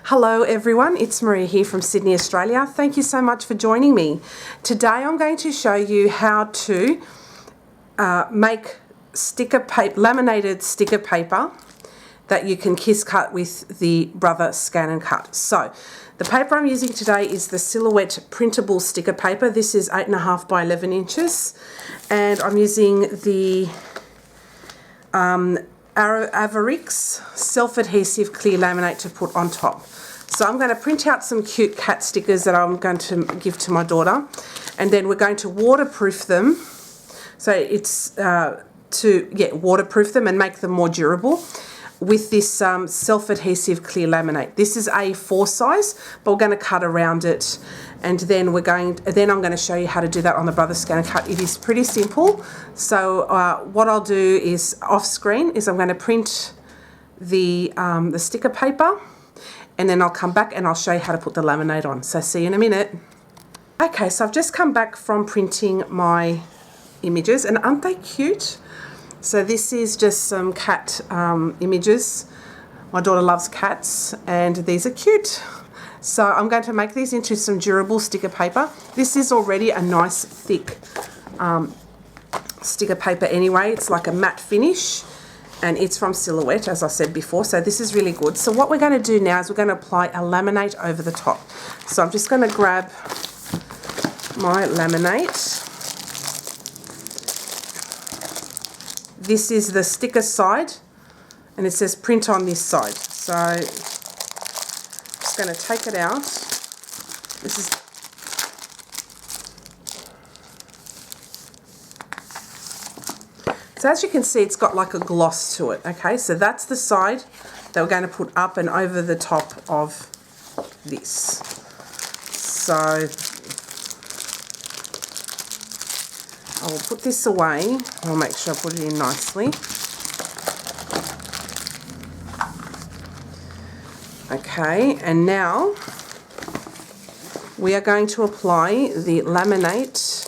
Hello everyone, it's Maria here from Sydney, Australia. Thank you so much for joining me. Today I'm going to show you how to make sticker paper, laminated sticker paper that you can kiss cut with the Brother Scan N Cut. So the paper I'm using today is the Silhouette printable sticker paper. This is 8.5 by 11 inches, and I'm using the Arravix self-adhesive clear laminate to put on top. So I'm going to print out some cute cat stickers that I'm going to give to my daughter, and then we're going to waterproof them. So it's waterproof them and make them more durable with this self-adhesive clear laminate. This is A4 size, but we're going to cut around it, and then I'm going to show you how to do that on the Brother Scan N Cut. It is pretty simple. So what I'll do is off screen is I'm going to print the sticker paper, and then I'll come back and I'll show you how to put the laminate on. So see you in a minute. Okay, so I've just come back from printing my images, and aren't they cute? So this is just some cat images. My daughter loves cats, and these are cute. So I'm going to make these into some durable sticker paper. This is already a nice thick sticker paper anyway. It's like a matte finish, and it's from Silhouette, as I said before. So this is really good. So what we're going to do now is we're going to apply a laminate over the top. So I'm just going to grab my laminate. This is the sticker side, and it says print on this side. So I'm just going to take it out. This is so as you can see, it's got like a gloss to it. Okay, so that's the side that we're going to put up and over the top of this. So I will put this away. I'll make sure I put it in nicely. Okay, and now we are going to apply the laminate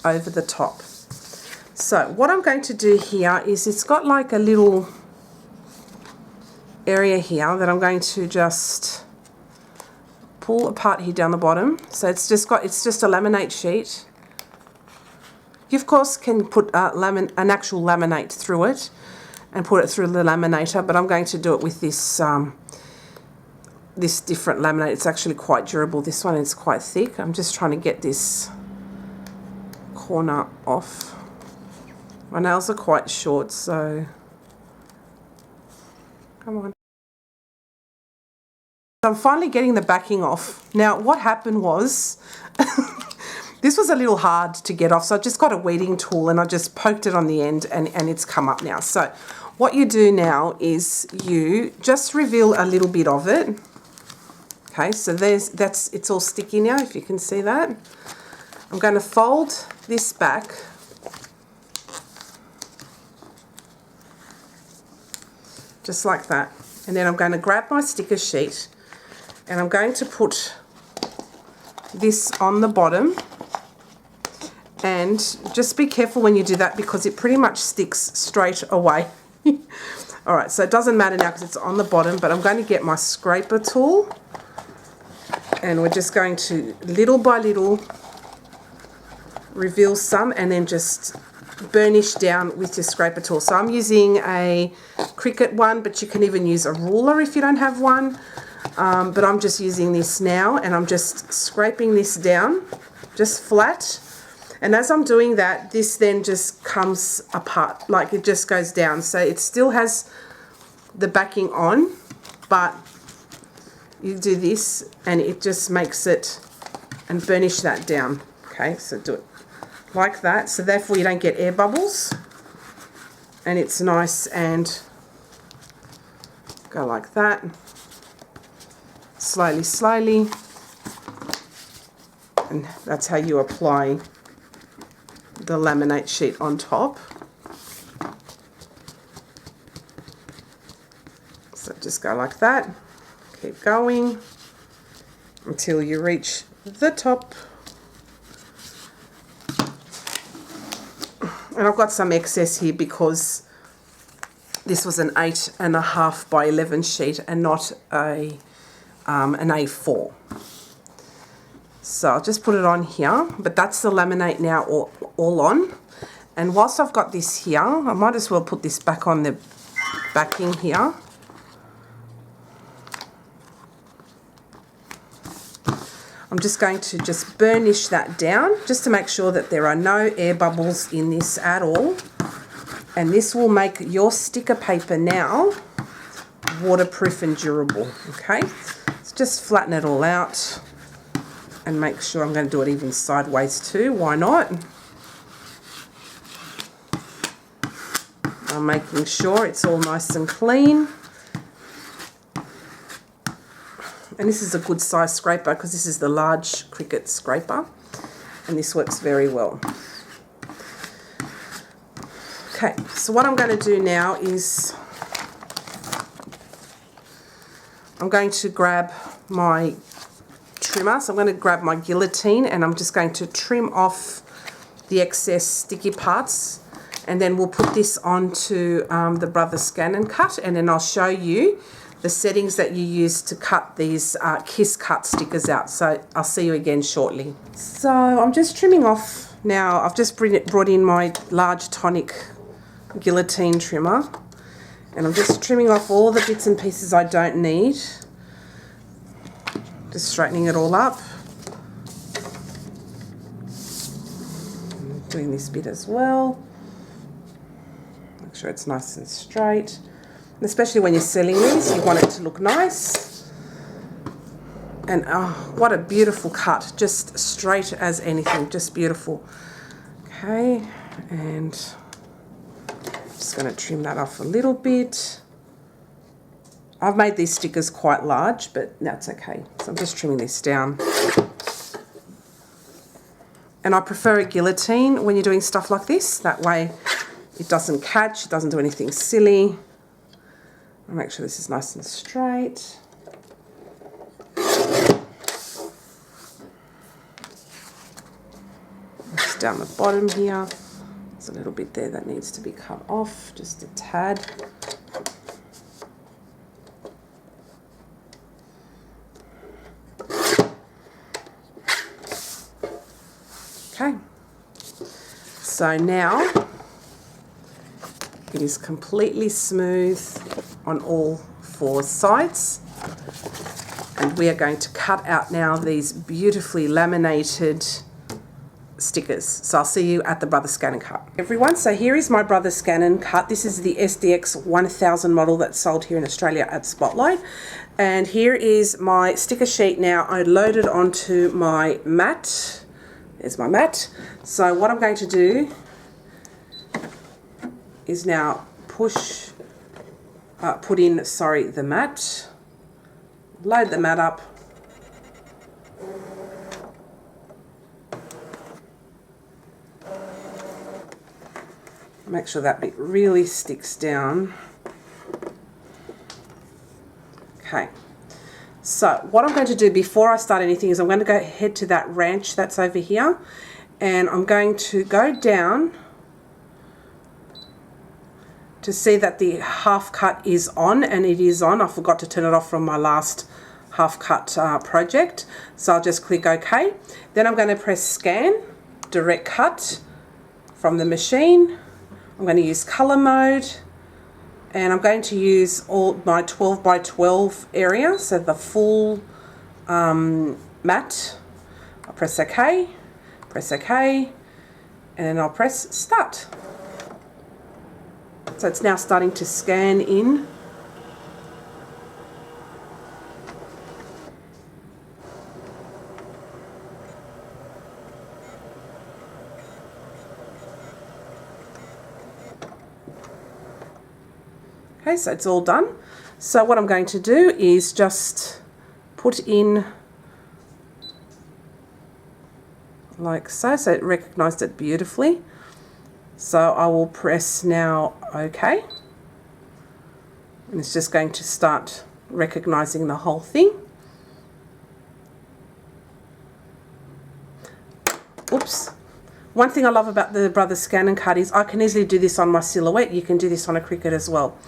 over the top. So what I'm going to do here is it's got like a little area here that I'm going to just pull apart here down the bottom. So it's just a laminate sheet. You of course can put an actual laminate through it and put it through the laminator, but I'm going to do it with this this different laminate. It's actually quite durable. This one is quite thick. I'm just trying to get this corner off. My nails are quite short, so come on. I'm finally getting the backing off. Now what happened was this was a little hard to get off, so I just got a weeding tool and I just poked it on the end, and it's come up now. So what you do now is you just reveal a little bit of it. Okay, so it's all sticky now, if you can see that. I'm going to fold this back just like that, and then I'm going to grab my sticker sheet and I'm going to put this on the bottom, and just be careful when you do that because it pretty much sticks straight away. Alright, so it doesn't matter now because it's on the bottom, but I'm going to get my scraper tool and we're just going to little by little reveal some and then just burnish down with your scraper tool. So I'm using a Cricut one, but you can even use a ruler if you don't have one. But I'm just using this now, and I'm just scraping this down just flat, and as I'm doing that, this then just comes apart, like it just goes down. So it still has the backing on, but you do this and it just makes it, and burnish that down. Okay, so do it like that, so therefore you don't get air bubbles, and it's nice, and go like that, slowly, slowly, and that's how you apply the laminate sheet on top. So just go like that, keep going until you reach the top. And I've got some excess here because this was an 8.5 by 11 sheet and not an A4. So I'll just put it on here, but that's the laminate now all on. And whilst I've got this here, I might as well put this back on the backing here. I'm just going to just burnish that down just to make sure that there are no air bubbles in this at all. And this will make your sticker paper now waterproof and durable, okay? So just flatten it all out and make sure, I'm going to do it even sideways too, why not? I'm making sure it's all nice and clean. And this is a good size scraper because this is the large Cricut scraper and this works very well. Okay, so what I'm going to do now is I'm going to grab my trimmer. So I'm going to grab my guillotine and I'm just going to trim off the excess sticky parts, and then we'll put this onto the Brother Scan and Cut, and then I'll show you the settings that you use to cut these Kiss Cut stickers out. So I'll see you again shortly. So I'm just trimming off now. I've just brought in my large tonic guillotine trimmer and I'm just trimming off all the bits and pieces I don't need. Just straightening it all up. Doing this bit as well. Make sure it's nice and straight. And especially when you're selling these, you want it to look nice. And oh, what a beautiful cut. Just straight as anything, just beautiful. Okay, and just going to trim that off a little bit. I've made these stickers quite large, but that's okay. So I'm just trimming this down. And I prefer a guillotine when you're doing stuff like this. That way it doesn't catch, it doesn't do anything silly. I'll make sure this is nice and straight. Just down the bottom here. There's a little bit there that needs to be cut off, just a tad. Okay, so now it is completely smooth on all four sides, and we are going to cut out now these beautifully laminated stickers. So I'll see you at the Brother Scan and Cut. Everyone, so here is my Brother Scan and Cut. This is the SDX 1000 model that's sold here in Australia at Spotlight. And here is my sticker sheet now. I loaded onto my mat. There's my mat. So what I'm going to do is now put in the mat, load the mat up, make sure that bit really sticks down. Okay. So what I'm going to do before I start anything is I'm going to go head to that ranch that's over here, and I'm going to go down to see that the half cut is on, and it is on. I forgot to turn it off from my last half cut project. So I'll just click OK. Then I'm going to press Scan, Direct Cut from the machine. I'm going to use color mode. And I'm going to use all my 12 by 12 area, so the full mat. I'll press OK, and then I'll press Start. So it's now starting to scan in. Okay, so it's all done. So what I'm going to do is just put in like so, so it recognised it beautifully. So I will press now OK. And it's just going to start recognising the whole thing. Oops, One thing I love about the Brothers Scan N Cut is I can easily do this on my silhouette. You can do this on a Cricut as well.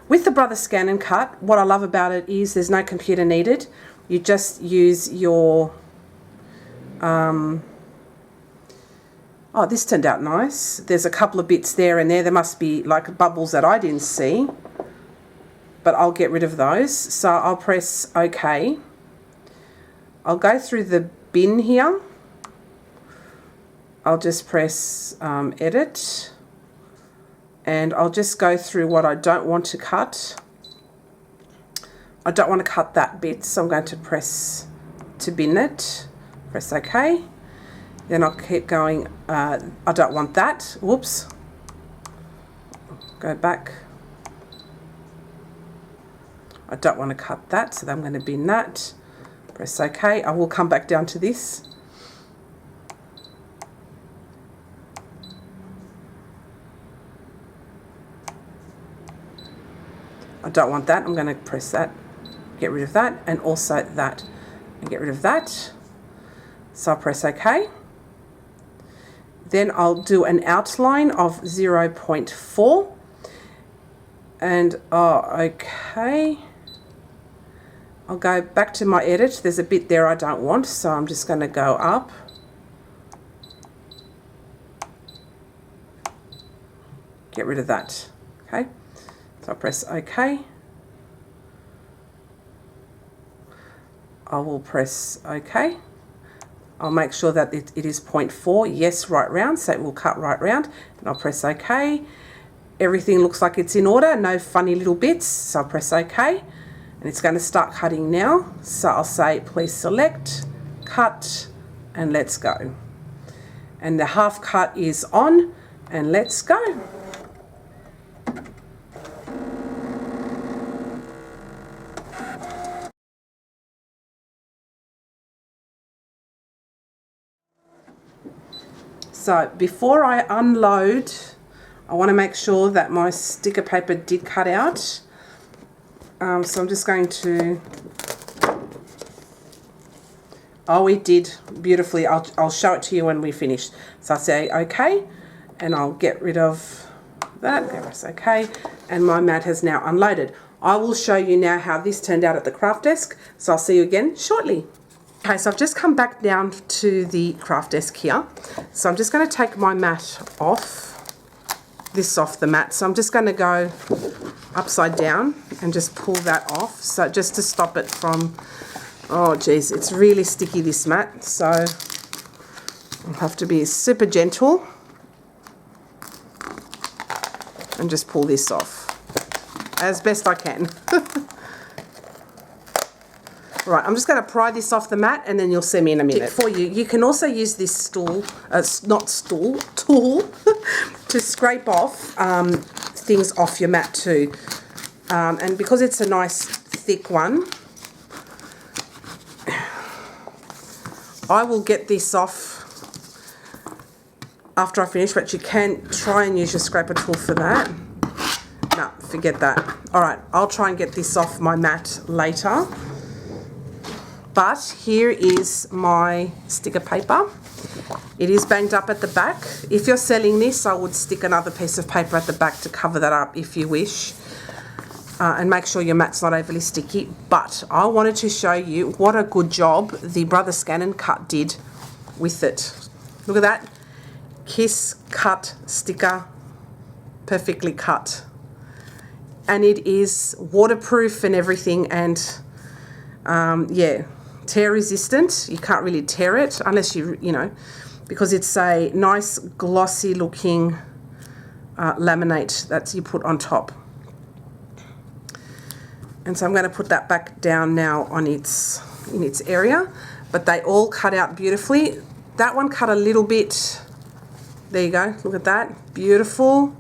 With the Brothers Scan N Cut, what I love about it is there's no computer needed. You just use your... oh, this turned out nice. There's a couple of bits there and there. There must be like bubbles that I didn't see. But I'll get rid of those. So I'll press OK. I'll go through the bin here. I'll just press edit. And I'll just go through what I don't want to cut. I don't want to cut that bit, so I'm going to press to bin it. Press OK. Then I'll keep going. I don't want that. Whoops. Go back. I don't want to cut that, so I'm going to bin that. Press OK. I will come back down to this. I don't want that. I'm going to press that, get rid of that, and also that, and get rid of that. So I'll press OK. Then I'll do an outline of 0.4. And OK. I'll go back to my edit. There's a bit there I don't want, so I'm just going to go up. Get rid of that. Okay. So I'll press OK. I will press OK. I'll make sure that it is 0.4. Yes, right round. So it will cut right round. And I'll press OK. Everything looks like it's in order. No funny little bits. So I'll press OK. And it's going to start cutting now. So I'll say, please select, cut, and let's go. And the half cut is on. And let's go. So before I unload, I want to make sure that my sticker paper did cut out. So I'm just going to... Oh, it did beautifully. I'll show it to you when we finish. So I'll say OK, and I'll get rid of that. Press OK, and my mat has now unloaded. I will show you now how this turned out at the craft desk. So I'll see you again shortly. Okay, so I've just come back down to the craft desk here. So I'm just going to take my mat off, this off the mat. So I'm just going to go upside down and just pull that off. So just to stop it from, oh geez, it's really sticky, this mat. So I'll have to be super gentle and just pull this off as best I can. Right, I'm just going to pry this off the mat and then you'll see me in a minute. For you, you can also use this tool to scrape off things off your mat too. And because it's a nice thick one, I will get this off after I finish, but you can try and use your scraper tool for that. No, forget that. All right, I'll try and get this off my mat later. But here is my sticker paper. It is banged up at the back. If you're selling this, I would stick another piece of paper at the back to cover that up if you wish. And make sure your mat's not overly sticky. But I wanted to show you what a good job the Brothers Scan N Cut did with it. Look at that. Kiss cut sticker, perfectly cut. And it is waterproof and everything, and yeah, tear resistant. You can't really tear it unless you know, because it's a nice glossy looking laminate that you put on top. And so I'm going to put that back down now on in its area, but they all cut out beautifully. That one cut a little bit. There you go, look at that, beautiful.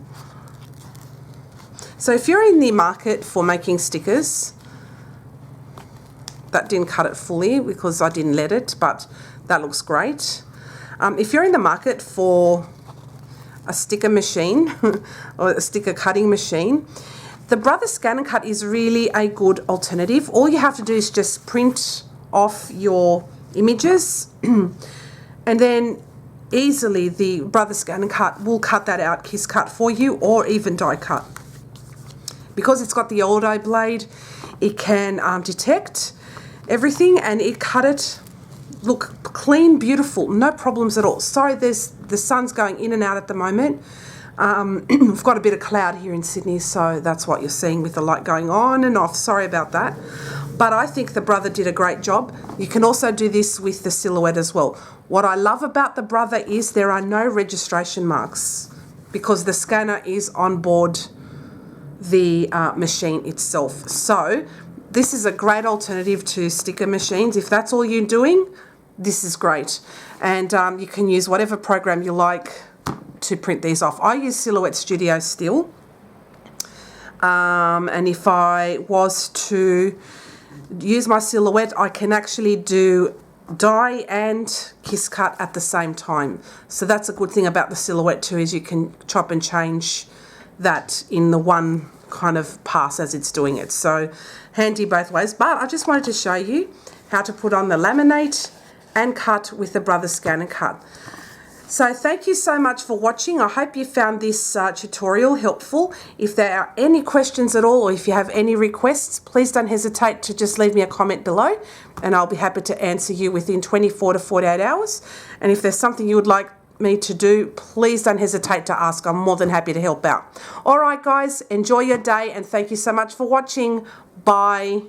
So if you're in the market for making stickers, that didn't cut it fully because I didn't let it, but that looks great. If you're in the market for a sticker machine or a sticker cutting machine, the Brothers Scan N Cut is really a good alternative. All you have to do is just print off your images and then easily the Brother Scan N Cut will cut that out, kiss cut for you, or even die cut. Because it's got the auto blade, it can detect everything, and it cut it look clean, beautiful, no problems at all. Sorry, the sun's going in and out at the moment. We've got a bit of cloud here in Sydney, so that's what you're seeing with the light going on and off. Sorry about that. But I think the Brother did a great job. You can also do this with the Silhouette as well. What I love about the Brother is there are no registration marks because the scanner is on board the machine itself. So this is a great alternative to sticker machines. If that's all you're doing, this is great. And you can use whatever program you like to print these off. I use Silhouette Studio still. And if I was to use my Silhouette, I can actually do die and kiss cut at the same time. So that's a good thing about the Silhouette too, is you can chop and change that in the one kind of pass as it's doing it. So handy both ways. But I just wanted to show you how to put on the laminate and cut with the Brother Scan N Cut. So thank you so much for watching. I hope you found this tutorial helpful. If there are any questions at all, or if you have any requests, please don't hesitate to just leave me a comment below, and I'll be happy to answer you within 24 to 48 hours. And if there's something you would like me to do, please don't hesitate to ask. I'm more than happy to help out. All right, guys, enjoy your day, and thank you so much for watching. Bye.